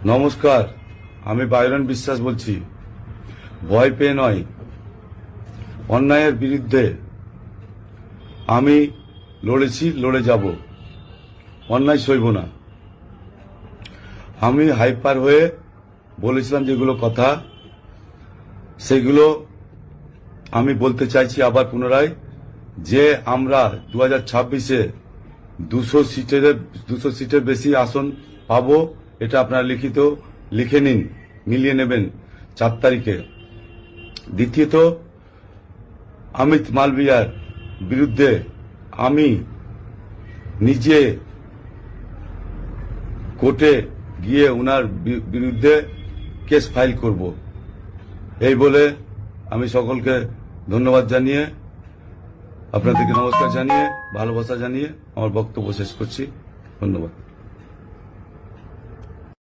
নমস্কার, আমি বাইরন বিশ্বাস বলছি। ভয় পেয়ে নয়, অন্যায়ের বিরুদ্ধে আমি লড়েছি, লড়ে যাব। অন্যায় সইব না। আমি হাইপার হয়ে বলেছিলাম যেগুলো কথা, সেগুলো আমি বলতে চাইছি আবার পুনরায়, যে আমরা 2026-এ 200 সিটের বেশি আসন পাবো। এটা আপনারা লিখে নিন, মিলিয়ে নেবেন 4 তারিখে। দ্বিতীয়ত, অমিত মালভিয়ার বিরুদ্ধে আমি নিজে কোর্টে গিয়ে ওনার বিরুদ্ধে কেস ফাইল করব। এই বলে আমি সকলকে ধন্যবাদ জানিয়ে, আপনাদেরকে নমস্কার জানিয়ে, ভালোবাসা জানিয়ে আমার বক্তব্য শেষ করছি। ধন্যবাদ।